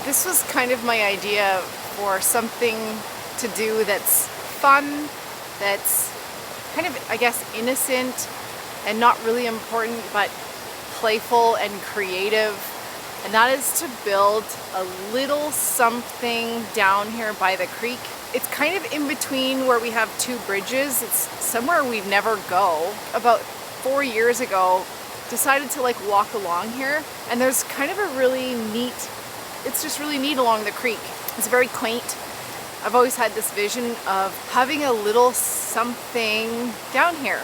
This was kind of my idea for something to do that's fun, that's kind of, I guess, innocent and not really important, but playful and creative. And that is to build a little something down here by the creek. It's kind of in between where we have two bridges. It's somewhere we'd never go. About 4 years ago, decided to like walk along here, and there's kind of a really neat, it's just really neat along the creek. It's very quaint. I've always had this vision of having a little something down here.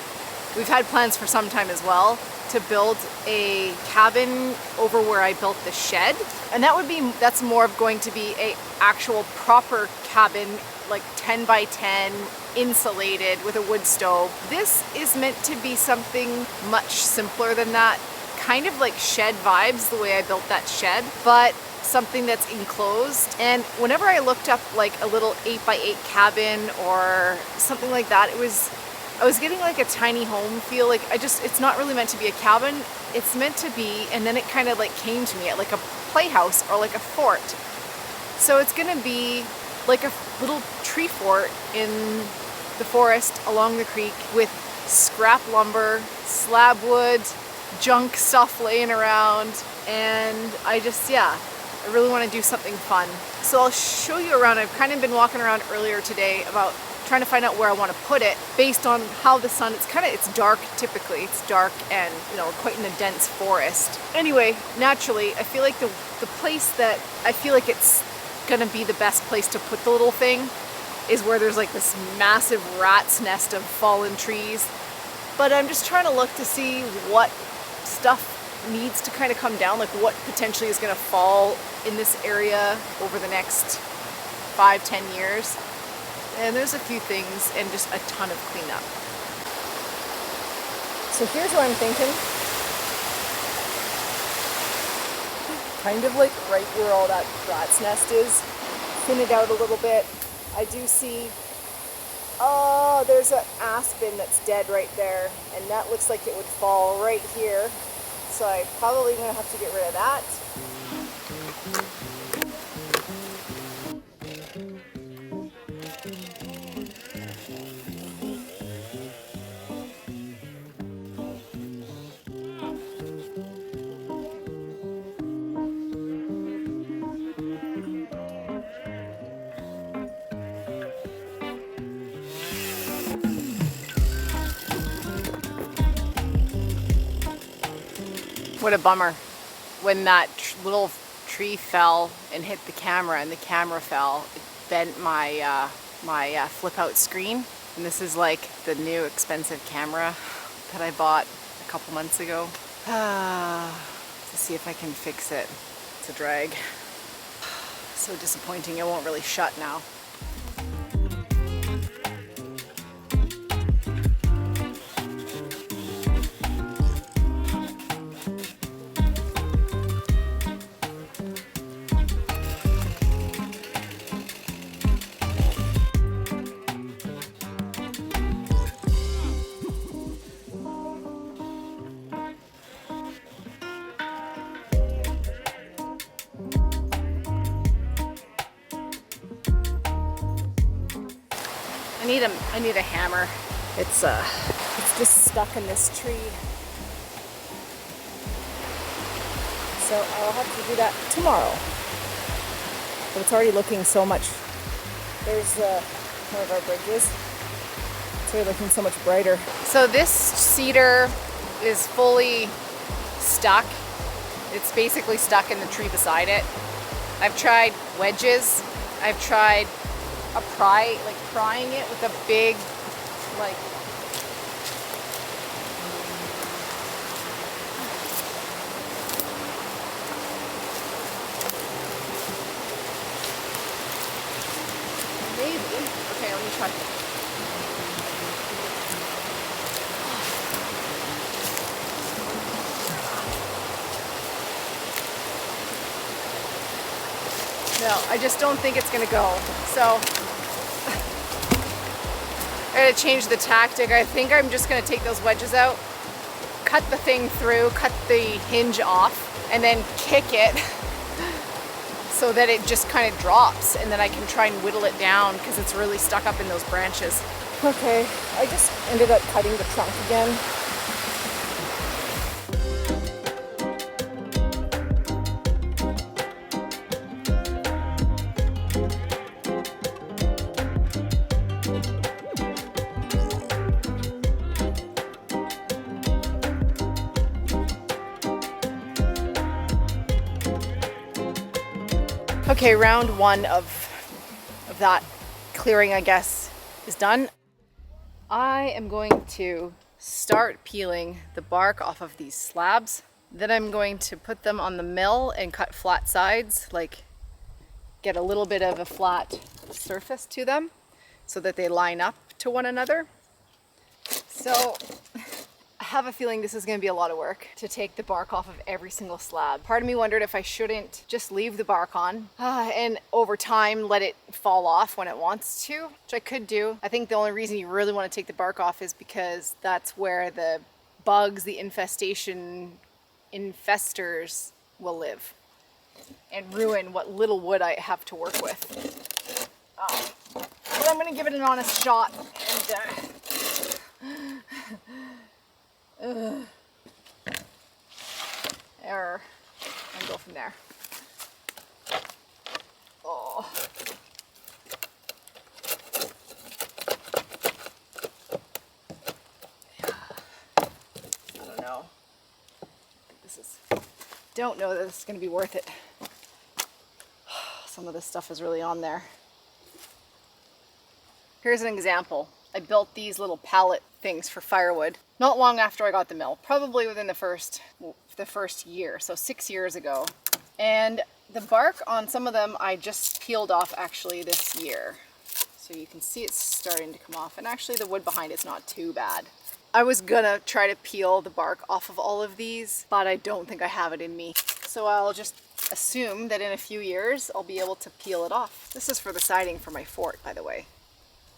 We've had plans for some time as well to build a cabin over where I built the shed, and that's more of going to be a actual proper cabin, like 10 by 10, insulated with a wood stove. This is meant to be something much simpler than that, kind of like shed vibes the way I built that shed, but something that's enclosed. And whenever I looked up like a little 8 by 8 cabin or something like that, I was getting like a tiny home feel. Like it's not really meant to be a cabin. It's meant to be, and then it kind of like came to me at like a playhouse or like a fort. So it's gonna be like a little tree fort in the forest along the creek with scrap lumber, slab wood, junk stuff laying around. And I really want to do something fun. So I'll show you around. I've kind of been walking around earlier today about trying to find out where I want to put it based on how the sun, it's dark typically. It's dark and, quite in a dense forest. Anyway, naturally, I feel like the place that I feel like it's gonna be the best place to put the little thing is where there's like this massive rat's nest of fallen trees. But I'm just trying to look to see what stuff needs to kind of come down, like what potentially is going to fall in this area over the next 5-10 years. And there's a few things and just a ton of cleanup. So here's what I'm thinking. Kind of like right where all that rat's nest is. Thin it out a little bit. I do see, there's an aspen that's dead right there, and that looks like it would fall right here. So I'm probably going to have to get rid of that. What a bummer when that little tree fell and hit the camera, and the camera fell. It bent my my flip out screen, and this is like the new expensive camera that I bought a couple months ago. To see if I can fix it. It's a drag. So disappointing, it won't really shut now. I need a hammer. It's just stuck in this tree. So I'll have to do that tomorrow. But it's already looking so much. There's one of our bridges. It's already looking so much brighter. So this cedar is fully stuck. It's basically stuck in the tree beside it. I've tried wedges. I've tried prying it with a big, like, maybe. Okay, let me try. No, I just don't think it's gonna go. So I gotta change the tactic. I think I'm just gonna take those wedges out, cut the thing through, cut the hinge off, and then kick it so that it just kind of drops, and then I can try and whittle it down because it's really stuck up in those branches. Okay, I just ended up cutting the trunk again. Okay, round one of that clearing, I guess, is done. I am going to start peeling the bark off of these slabs. Then I'm going to put them on the mill and cut flat sides, like get a little bit of a flat surface to them so that they line up to one another. So I have a feeling this is going to be a lot of work to take the bark off of every single slab. Part of me wondered if I shouldn't just leave the bark on and over time let it fall off when it wants to, which I could do. I think the only reason you really want to take the bark off is because that's where the bugs, the infestors will live and ruin what little wood I have to work with. But I'm going to give it an honest shot and error, and go from there. Oh. I don't know. Don't know that this is going to be worth it. Some of this stuff is really on there. Here's an example. I built these little pallet things for firewood not long after I got the mill, probably within the first year, so 6 years ago. And the bark on some of them I just peeled off actually this year. So you can see it's starting to come off, and actually the wood behind it's not too bad. I was gonna try to peel the bark off of all of these, but I don't think I have it in me. So I'll just assume that in a few years I'll be able to peel it off. This is for the siding for my fort, by the way.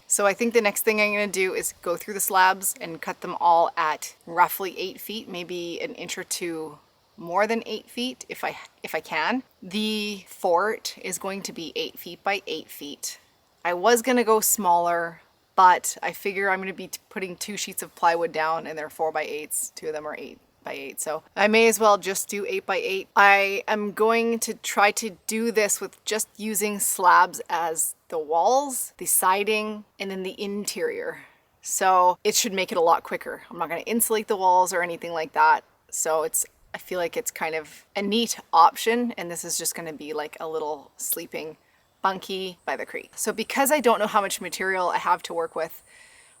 So I think the next thing I'm going to do is go through the slabs and cut them all at roughly 8 feet, maybe an inch or two more than 8 feet if I can. The fort is going to be 8 feet by 8 feet. I was going to go smaller, but I figure I'm going to be putting 2 sheets of plywood down, and they're 4 by 8s. 2 of them are 8 by 8, so I may as well just do 8 by 8. I am going to try to do this with just using slabs as the walls, the siding, and then the interior. So it should make it a lot quicker. I'm not going to insulate the walls or anything like that. So I feel like it's kind of a neat option, and this is just going to be like a little sleeping bunkie by the creek. So because I don't know how much material I have to work with,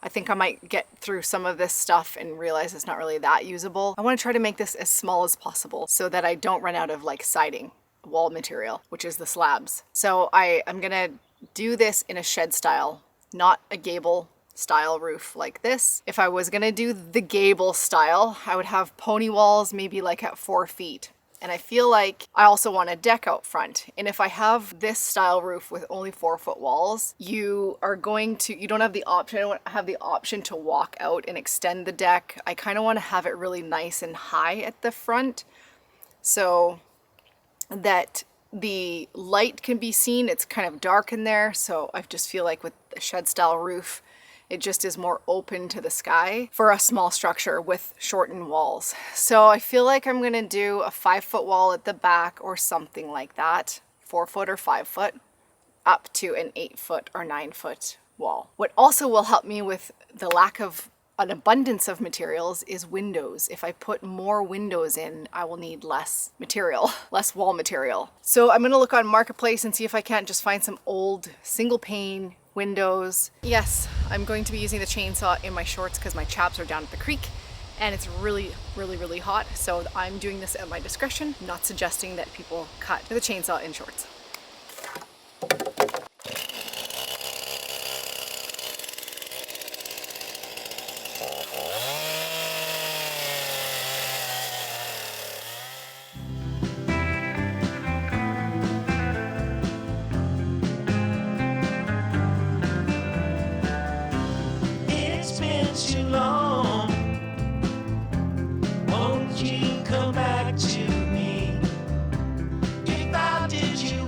I think I might get through some of this stuff and realize it's not really that usable. I want to try to make this as small as possible so that I don't run out of like siding, wall material, which is the slabs. So I'm gonna do this in a shed style, not a gable style roof like this. If I was gonna do the gable style, I would have pony walls maybe like at 4 feet. And I feel like I also want a deck out front. And if I have this style roof with only 4-foot walls, you don't have the option. I don't have the option to walk out and extend the deck. I kind of want to have it really nice and high at the front so that the light can be seen. It's kind of dark in there. So I just feel like with the shed style roof, it just is more open to the sky for a small structure with shortened walls. So I feel like I'm gonna do a 5-foot wall at the back or something like that, 4 foot or 5 foot, up to an 8-foot or 9-foot wall. What also will help me with the lack of an abundance of materials is windows. If I put more windows in, I will need less material, less wall material. So I'm gonna look on Marketplace and see if I can't just find some old single pane windows. Yes, I'm going to be using the chainsaw in my shorts because my chaps are down at the creek and it's really, really, really hot. So I'm doing this at my discretion, not suggesting that people cut with a chainsaw in shorts. Won't you come back to me? If I did you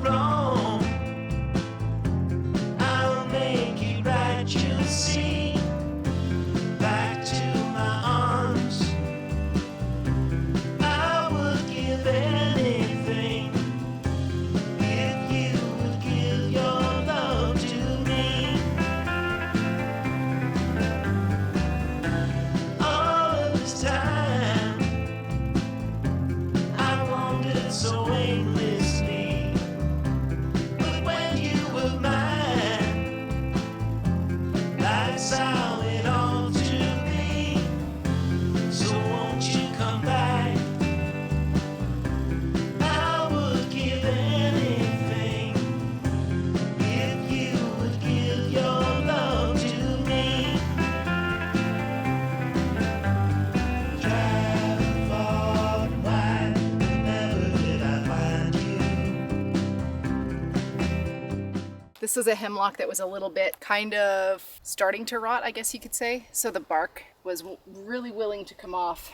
This was a hemlock that was a little bit kind of starting to rot, I guess you could say. So the bark was really willing to come off.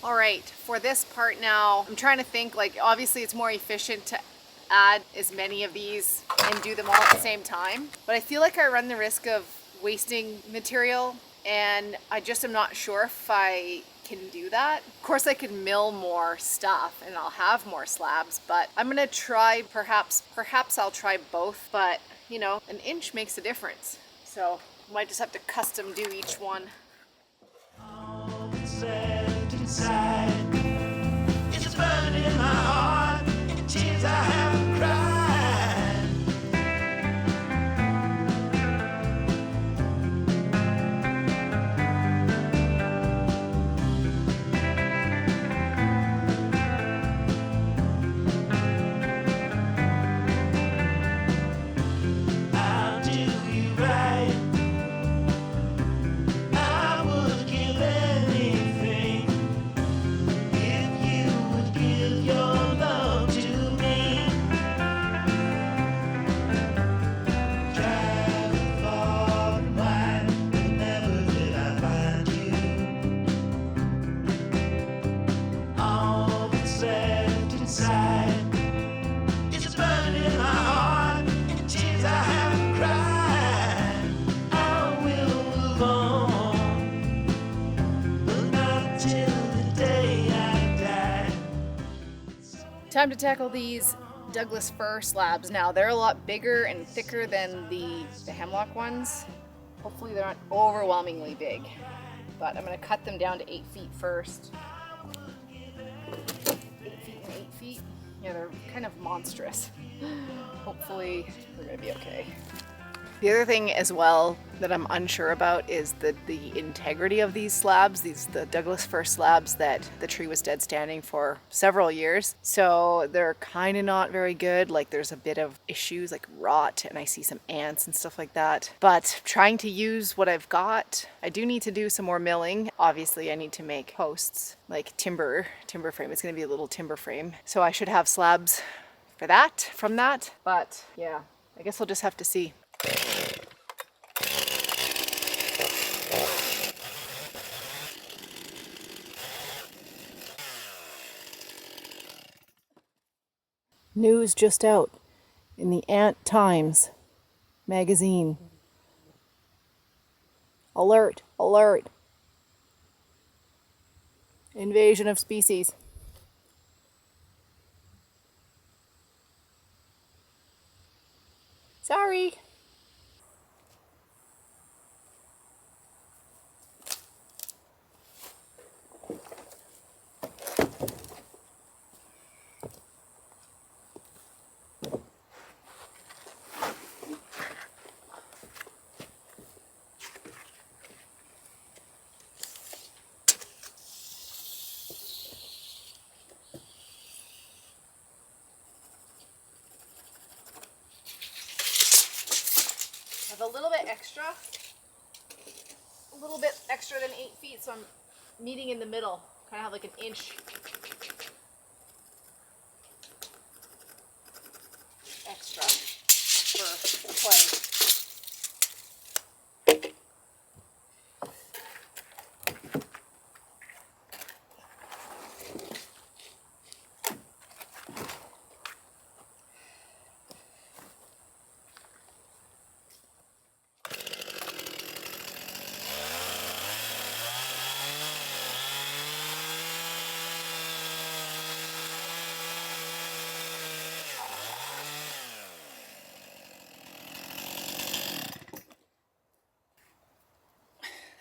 All right, for this part now, I'm trying to think, like, obviously it's more efficient to add as many of these and do them all at the same time. But I feel like I run the risk of wasting material, and I just am not sure if I can do that. Of course I could mill more stuff and I'll have more slabs, but I'm gonna try, perhaps I'll try both, but you know, an inch makes a difference. So I might just have to custom do each one. Inside, it's burning in my heart, tears I haven't cried. I'll do you right. I would give anything if you would give your love to me. Travel far and wide, but never did I find you. All that's left inside is burning in my heart, and tears I haven't cried. I will move on, but not till the day I die. Time to tackle these Douglas fir slabs now. They're a lot bigger and thicker than the hemlock ones. Hopefully they're not overwhelmingly big, but I'm going to cut them down to 8 feet first. 8 feet and 8 feet. Yeah, they're kind of monstrous. Hopefully we're going to be okay. The other thing as well that I'm unsure about is the integrity of these slabs, the Douglas fir slabs that the tree was dead standing for several years. So they're kind of not very good. Like there's a bit of issues like rot, and I see some ants and stuff like that. But trying to use what I've got, I do need to do some more milling. Obviously I need to make posts, like timber frame. It's going to be a little timber frame. So I should have slabs for that, from that. But yeah, I guess we'll just have to see. News just out in the Ant Times magazine. Alert, alert. Invasion of species. Sorry. A little bit extra than 8 feet, so I'm meeting in the middle, kind of have like an inch extra for the play.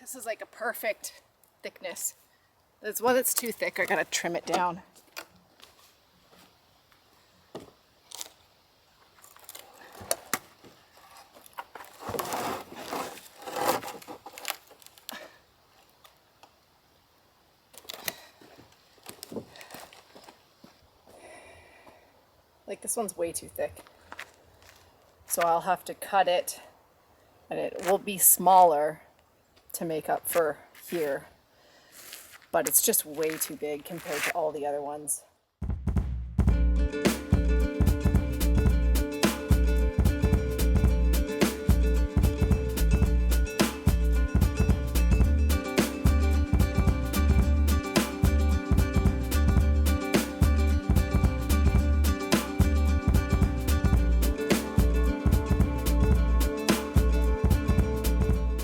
This is like a perfect thickness. There's one that's too thick, I gotta trim it down. Like this one's way too thick. So I'll have to cut it, and it will be smaller to make up for here, but it's just way too big compared to all the other ones.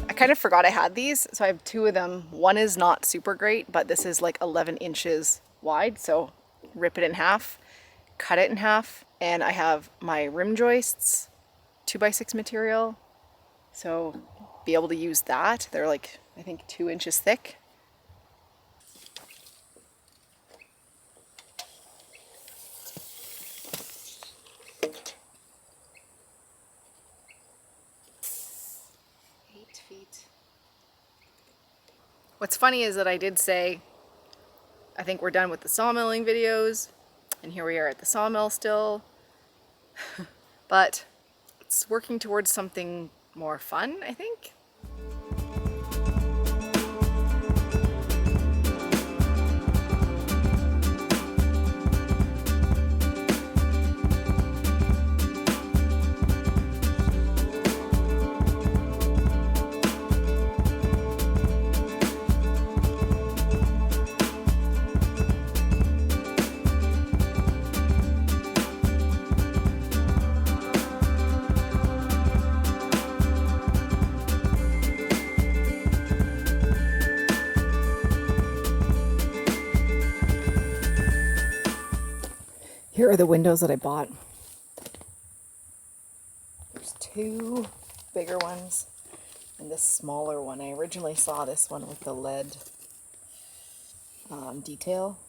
I kind of forgot I had these, so I have two of them. One is not super great, but this is like 11 inches wide, so rip it in half, cut it in half, and I have my rim joists, 2x6 material, so be able to use that. They're like, I think 2 inches thick. What's funny is that I did say, I think we're done with the sawmilling videos, and here we are at the sawmill still, but it's working towards something more fun, I think. Here are the windows that I bought. There's two bigger ones and this smaller one. I originally saw this one with the lead detail.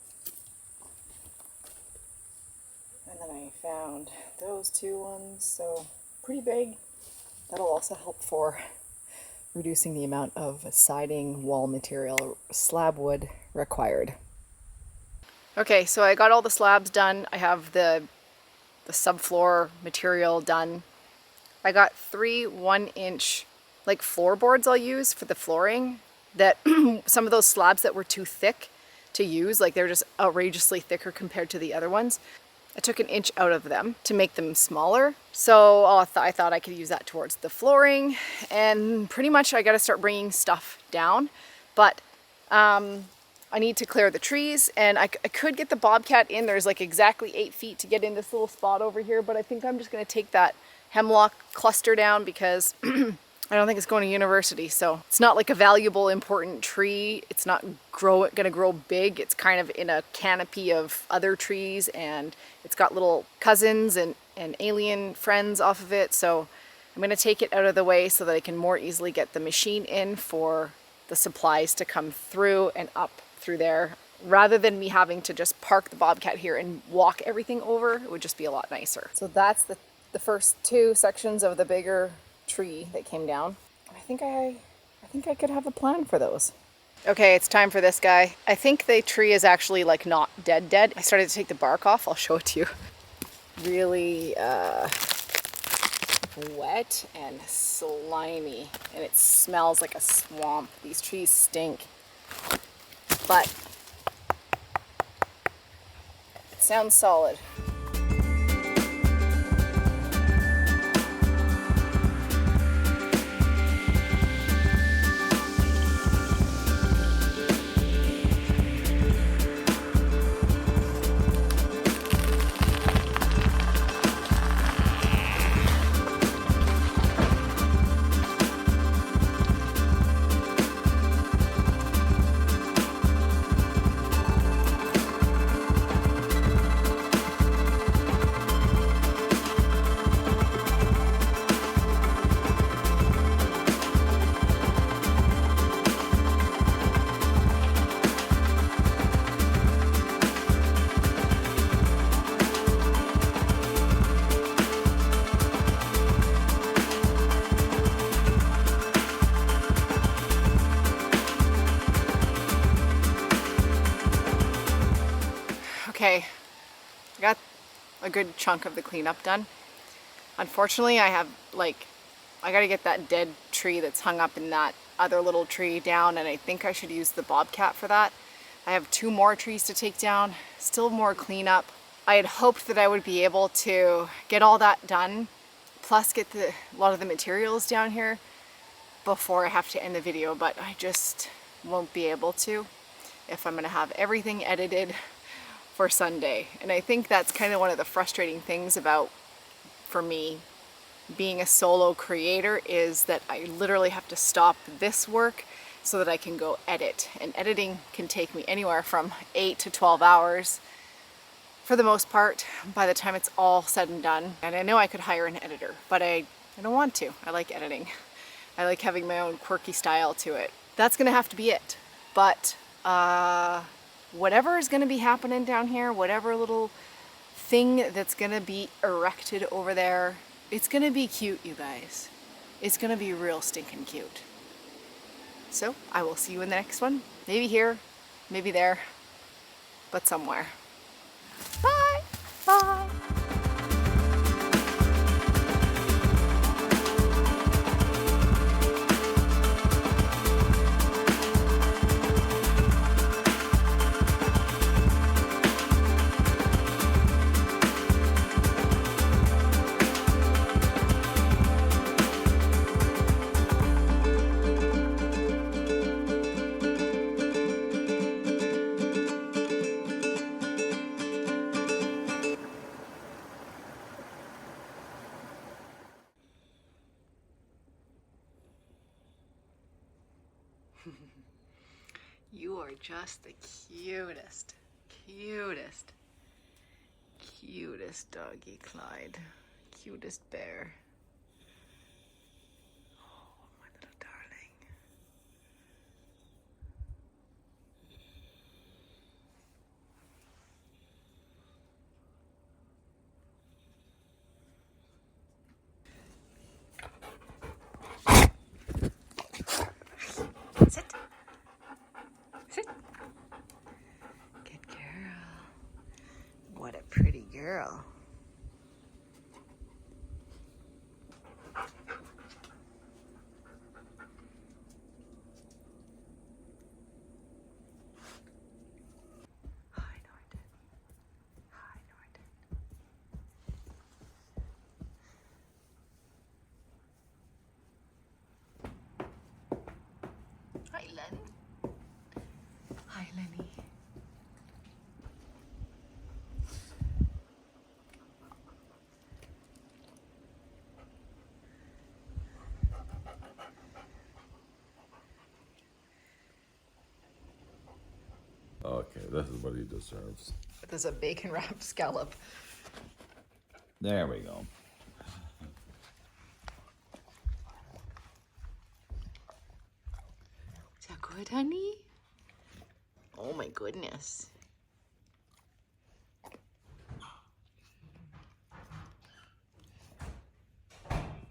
And then I found those two ones, so pretty big. That'll also help for reducing the amount of siding wall material, slab wood required. Okay, so I got all the slabs done. I have the subfloor material done. I got 3 1-inch like floorboards I'll use for the flooring, that some of those slabs that were too thick to use, like they're just outrageously thicker compared to the other ones. I took 1 inch out of them to make them smaller. So I thought I could use that towards the flooring, and pretty much I got to start bringing stuff down. But I need to clear the trees, and I could get the bobcat in. There's like exactly 8 feet to get in this little spot over here, but I think I'm just going to take that hemlock cluster down because I don't think it's going to university. So it's not like a valuable, important tree. It's not going to grow big. It's kind of in a canopy of other trees, and it's got little cousins and alien friends off of it. So I'm going to take it out of the way so that I can more easily get the machine in for the supplies to come through and up through there, rather than me having to just park the bobcat here and walk everything over. It would just be a lot nicer. So that's the first 2 sections of the bigger tree that came down. I think I could have a plan for those. Okay, it's time for this guy. I think the tree is actually like not dead. I started to take the bark off. I'll show it to you. Really wet and slimy, and it smells like a swamp. These trees stink. But it sounds solid. Okay, I got a good chunk of the cleanup done. Unfortunately, I gotta get that dead tree that's hung up in that other little tree down, and I think I should use the bobcat for that. I have 2 more trees to take down, still more cleanup. I had hoped that I would be able to get all that done, plus get a lot of the materials down here before I have to end the video, but I just won't be able to if I'm gonna have everything edited for Sunday. And I think that's kind of one of the frustrating things about, for me, being a solo creator, is that I literally have to stop this work so that I can go edit. And editing can take me anywhere from 8 to 12 hours for the most part by the time it's all said and done. And I know I could hire an editor, but I don't want to. I like editing. I like having my own quirky style to it. That's gonna have to be it. But whatever is gonna be happening down here, whatever little thing that's gonna be erected over there, it's gonna be cute, you guys. It's gonna be real stinking cute. So I will see you in the next one. Maybe here, maybe there, but somewhere. Bye! Bye! You are just the cutest, cutest, cutest doggy, Clyde. Cutest bear. Oh, my little darling. Sit. Sit. Good girl. What a pretty girl. Hi, Norton. Hi, Norton. Hi, Len. Hi, Lenny. Okay, this is what he deserves. There's a bacon wrapped scallop. There we go. Is that good, honey? Oh my goodness.